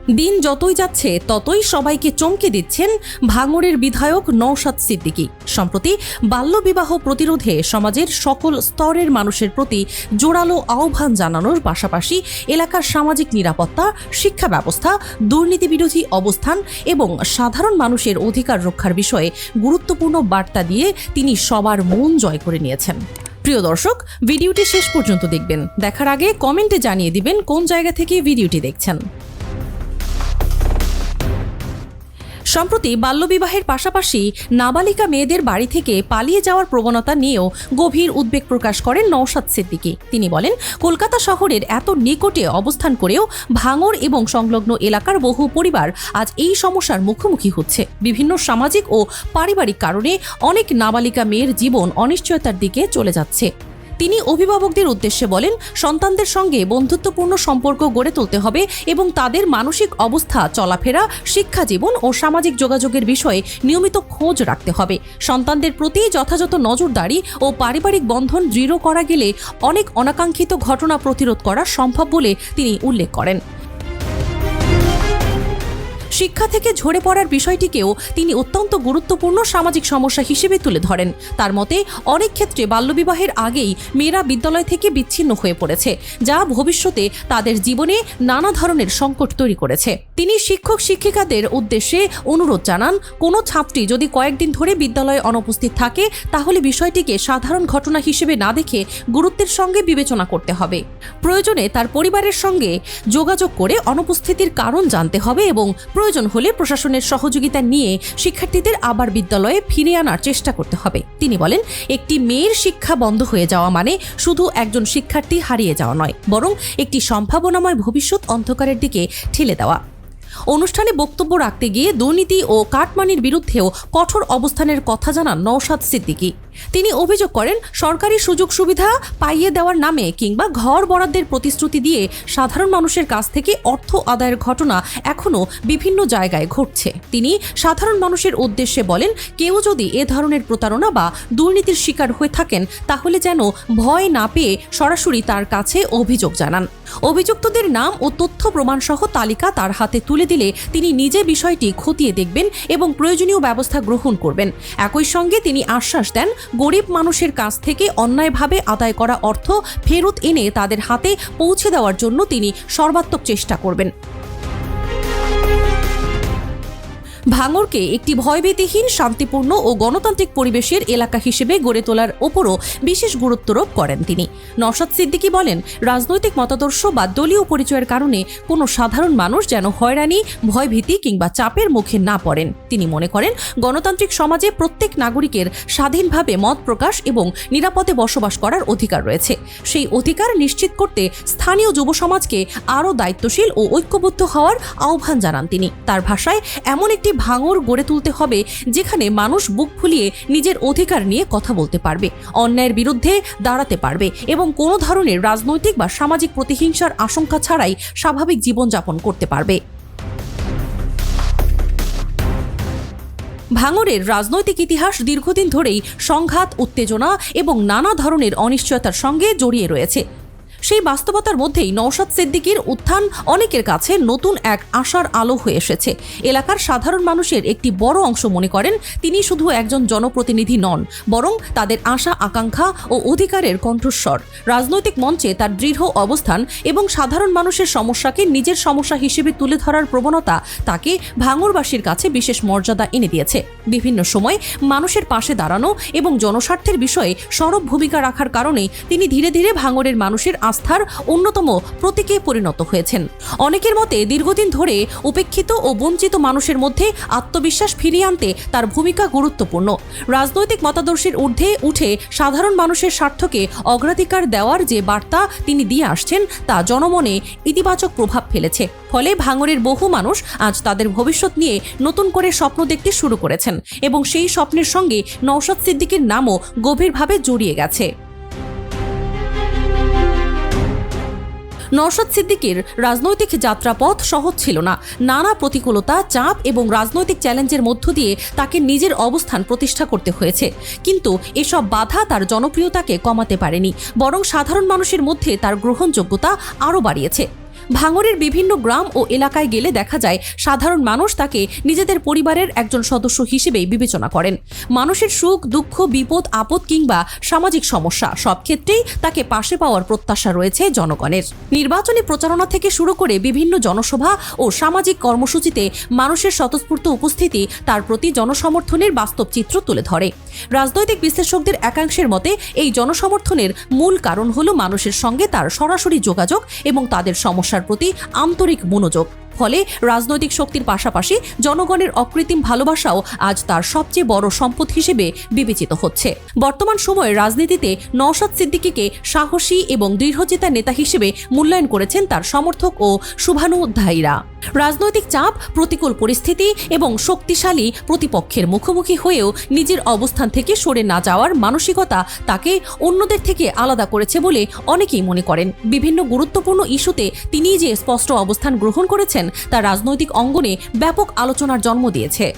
দিন যতই যাচ্ছে ততই সবাইকে চমকে দিচ্ছেন ভাঙড়ের বিধায়ক নওশাদ সিদ্দিকী। সম্প্রতি বাল্যবিবাহ প্রতিরোধে সমাজের সকল স্তরের মানুষের প্রতি জোরালো আহ্বান জানানোর পাশাপাশি এলাকার সামাজিক নিরাপত্তা, শিক্ষা ব্যবস্থা, দুর্নীতি বিরোধী অবস্থান এবং সাধারণ মানুষের অধিকার রক্ষার বিষয়ে গুরুত্বপূর্ণ বার্তা দিয়ে তিনি সবার মন জয় করে নিয়েছেন। প্রিয় দর্শক, ভিডিওটি শেষ পর্যন্ত দেখবেন। দেখার আগে কমেন্টে জানিয়ে দিবেন কোন জায়গা থেকে ভিডিওটি দেখছেন। সম্প্রতি বাল্যবিবাহের পাশাপাশি নাবালিকা মেয়েদের বাড়ি থেকে পালিয়ে যাওয়ার প্রবণতা নিয়েও গভীর উদ্বেগ প্রকাশ করেন নওশাদ সিদ্দিকী। তিনি বলেন, কলকাতা শহরের এত নিকটে অবস্থান করেও ভাঙড় এবং সংলগ্ন এলাকার বহু পরিবার আজ এই সমস্যার মুখোমুখি হচ্ছে। বিভিন্ন সামাজিক ও পারিবারিক কারণে অনেক নাবালিকা মেয়ের জীবন অনিশ্চয়তার দিকে চলে যাচ্ছে। তিনি অভিভাবকদের উদ্দেশ্যে বলেন, সন্তানদের সঙ্গে বন্ধুত্বপূর্ণ সম্পর্ক গড়ে তুলতে হবে এবং তাদের মানসিক অবস্থা, চলাফেরা, শিক্ষা জীবন ও সামাজিক যোগাযোগের বিষয়ে নিয়মিত খোঁজ রাখতে হবে। সন্তানদের প্রতি যথাযথ নজরদারি ও পারিবারিক বন্ধন দৃঢ় করা গেলে অনেক অনাকাঙ্ক্ষিত ঘটনা প্রতিরোধ করা সম্ভব বলে তিনি উল্লেখ করেন। শিক্ষা থেকে ঝরে পড়ার বিষয়টিকেও তিনি অত্যন্ত গুরুত্বপূর্ণ সামাজিক সমস্যা হিসেবে তুলে ধরেন। তার মতে, অনেক ক্ষেত্রে বাল্যবিবাহের আগেই মেয়েরা বিদ্যালয় থেকে বিচ্ছিন্ন হয়ে পড়েছে, যা ভবিষ্যতে তাদের জীবনে নানা ধরনের সংকট তৈরি করেছে। তিনি শিক্ষক শিক্ষিকাদের উদ্দেশ্যে অনুরোধ জানান, কোনো ছাত্রী যদি কয়েকদিন ধরে বিদ্যালয়ে অনুপস্থিত থাকে তাহলে বিষয়টিকে সাধারণ ঘটনা হিসেবে না দেখে গুরুত্বের সঙ্গে বিবেচনা করতে হবে। প্রয়োজনে তার পরিবারের সঙ্গে যোগাযোগ করে অনুপস্থিতির কারণ জানতে হবে এবং প্রয়োজন হলে প্রশাসনের সহযোগিতা নিয়ে শিক্ষার্থীদের আবার বিদ্যালয়ে ফিরে আনার চেষ্টা করতে হবে। তিনি বলেন, একটি মেয়ের শিক্ষা বন্ধ হয়ে যাওয়া মানে শুধু একজন শিক্ষার্থী হারিয়ে যাওয়া নয়, বরং একটি সম্ভাবনাময় ভবিষ্যৎ অন্ধকারের দিকে ঠেলে দেওয়া। অনুষ্ঠানে বক্তব্য রাখতে গিয়ে দুর্নীতি ও কাটমানির বিরুদ্ধেও কঠোর অবস্থানের কথা জানান নওশাদ সিদ্দিকী। তিনি অভিযোগ করেন, সরকারি সুযোগ সুবিধা পাইয়ে দেওয়ার নামে কিংবা ঘর বরাদ্দের প্রতিশ্রুতি দিয়ে সাধারণ মানুষের কাছ থেকে অর্থ আদায়ের ঘটনা এখনও বিভিন্ন জায়গায় ঘটছে। তিনি সাধারণ মানুষের উদ্দেশ্যে বলেন, কেউ যদি এ ধরনের প্রতারণা বা দুর্নীতির শিকার হয়ে থাকেন তাহলে যেন ভয় না পেয়ে সরাসরি তার কাছে অভিযোগ জানান। অভিযুক্তদের নাম ও তথ্য প্রমাণসহ তালিকা তার হাতে তুলে দিলে তিনি নিজে বিষয়টি খতিয়ে দেখবেন এবং প্রয়োজনীয় ব্যবস্থা গ্রহণ করবেন। একই সঙ্গে তিনি আশ্বাস দেন, গরিব মানুষের কাছ থেকে অন্যায়ভাবে আদায় করা অর্থ ফেরত এনে তাদের হাতে পৌঁছে দেওয়ার জন্য তিনি সর্বাত্মক চেষ্টা করবেন। ভাঙড়কে একটি ভয়ভীতিহীন, শান্তিপূর্ণ ও গণতান্ত্রিক পরিবেশের এলাকা হিসেবে গড়ে তোলার ওপরও বিশেষ গুরুত্বারোপ করেন তিনি। নওশাদ সিদ্দিকী বলেন, রাজনৈতিক মতাদর্শ বা দলীয় পরিচয়ের কারণে কোনো সাধারণ মানুষ যেন হয়রানি, ভয়ভীতি কিংবা চাপের মুখে না পড়েন। তিনি মনে করেন, গণতান্ত্রিক সমাজে প্রত্যেক নাগরিকের স্বাধীনভাবে মত প্রকাশ এবং নিরাপদে বসবাস করার অধিকার রয়েছে। সেই অধিকার নিশ্চিত করতে স্থানীয় যুব সমাজকে আরও দায়িত্বশীল ও ঐক্যবদ্ধ হওয়ার আহ্বান জানান তিনি। তার ভাষায়, এমন একটি ভাঙড় গড়ে তুলতে হবে যেখানে মানুষ বুক ফুলিয়ে নিজের অধিকার নিয়ে কথা বলতে পারবে, অন্যায়ের বিরুদ্ধে দাঁড়াতে পারবে এবং কোনো ধরনের রাজনৈতিক বা সামাজিক প্রতিহিংসার আশঙ্কা ছাড়াই স্বাভাবিক জীবনযাপন করতে পারবে। ভাঙড়ের রাজনৈতিক ইতিহাস দীর্ঘদিন ধরেই সংঘাত, উত্তেজনা এবং নানা ধরনের অনিশ্চয়তার সঙ্গে জড়িয়ে রয়েছে। সেই বাস্তবতার মধ্যেই নওশাদ সিদ্দিকীর উত্থান অনেকের কাছে নতুন এক আশার আলো হয়ে এসেছে। এলাকার সাধারণ মানুষের একটি বড় অংশ মনে করেন, তিনি শুধু একজন জনপ্রতিনিধি নন, বরং তাদের আশা, আকাঙ্ক্ষা ও অধিকারের কণ্ঠস্বর। রাজনৈতিক মঞ্চে তার দৃঢ় অবস্থান এবং সাধারণ মানুষের সমস্যাকে নিজের সমস্যা হিসেবে তুলে ধরার প্রবণতা তাকে ভাঙড়বাসীর কাছে বিশেষ মর্যাদা এনে দিয়েছে। বিভিন্ন সময় মানুষের পাশে দাঁড়ানো এবং জনস্বার্থের বিষয়ে সরব ভূমিকা রাখার কারণে তিনি ধীরে ধীরে ভাঙড়ের মানুষের আস্থার অন্যতম প্রতীকে পরিণত হয়েছেন। অনেকের মতে, দীর্ঘদিন ধরে উপেক্ষিত ও বঞ্চিত মানুষের মধ্যে আত্মবিশ্বাস ফিরিয়ে আনতে তার ভূমিকা গুরুত্বপূর্ণ। রাজনৈতিক মতাদর্শের ঊর্ধ্বে উঠে সাধারণ মানুষের স্বার্থকে অগ্রাধিকার দেওয়ার যে বার্তা তিনি দিয়ে আসছেন তা জনমনে ইতিবাচক প্রভাব ফেলেছে। ফলে ভাঙড়ের বহু মানুষ আজ তাদের ভবিষ্যৎ নিয়ে নতুন করে স্বপ্ন দেখতে শুরু করেছেন এবং সেই স্বপ্নের সঙ্গে নওশাদ সিদ্দিকীর নামও গভীরভাবে জড়িয়ে গেছে। নওশাদ সিদ্দিকীর রাজনৈতিক যাত্রাপথ সহজ ছিল না। নানা প্রতিকূলতা, চাপ এবং রাজনৈতিক চ্যালেঞ্জের মধ্য দিয়ে তাকে নিজের অবস্থান প্রতিষ্ঠা করতে হয়েছে। কিন্তু এসব বাধা তার জনপ্রিয়তাকে কমাতে পারেনি, বরং সাধারণ মানুষের মধ্যে তার গ্রহণযোগ্যতা আরও বাড়িয়েছে। ভাঙড়ের বিভিন্ন গ্রাম ও এলাকায় গেলে দেখা যায় সাধারণ মানুষ তাকে নিজেদের পরিবারের একজন সদস্য হিসেবেই বিবেচনা করেন। মানুষের সুখ দুঃখ বিপদ আপদ কিংবা সামাজিক সমস্যা সব ক্ষেত্রেই তাকে পাশে পাওয়ার প্রত্যাশা রয়েছে জনগণের। নির্বাচনী প্রচারণা থেকে শুরু করে বিভিন্ন জনসভা ও সামাজিক কর্মসূচিতে মানুষের স্বতঃস্ফূর্ত উপস্থিতি তার প্রতি জনসমর্থনের বাস্তব চিত্র তুলে ধরে। রাজনৈতিক বিশ্লেষকদের একাংশের মতে এই জনসমর্থনের মূল কারণ হলো মানুষের সঙ্গে তার সরাসরি যোগাযোগ এবং তাদের সমস্যার প্রতি আন্তরিক মনোযোগ। ফলে রাজনৈতিক শক্তির পাশাপাশি জনগণের অকৃত্রিম ভালোবাসাও আজ তার সবচেয়ে বড় সম্পদ হিসেবে বিবেচিত হচ্ছে। বর্তমান সময়ে রাজনীতিতে নওশাদ সিদ্দিকীকে সাহসী এবং দৃঢ়চেতা নেতা হিসেবে মূল্যায়ন করেছেন তার সমর্থক ও শুভানুধ্যায়ীরা। রাজনৈতিক চাপ, প্রতিকূল পরিস্থিতি এবং শক্তিশালী প্রতিপক্ষের মুখোমুখি হয়েও নিজের অবস্থান থেকে সরে না যাওয়ার মানসিকতা তাকে অন্যদের থেকে আলাদা করেছে বলে অনেকেই মনে করেন। বিভিন্ন গুরুত্বপূর্ণ ইস্যুতে তিনি যে স্পষ্ট অবস্থান গ্রহণ করেছেন তা রাজনৈতিক অঙ্গনে ব্যাপক আলোচনার জন্ম দিয়েছে।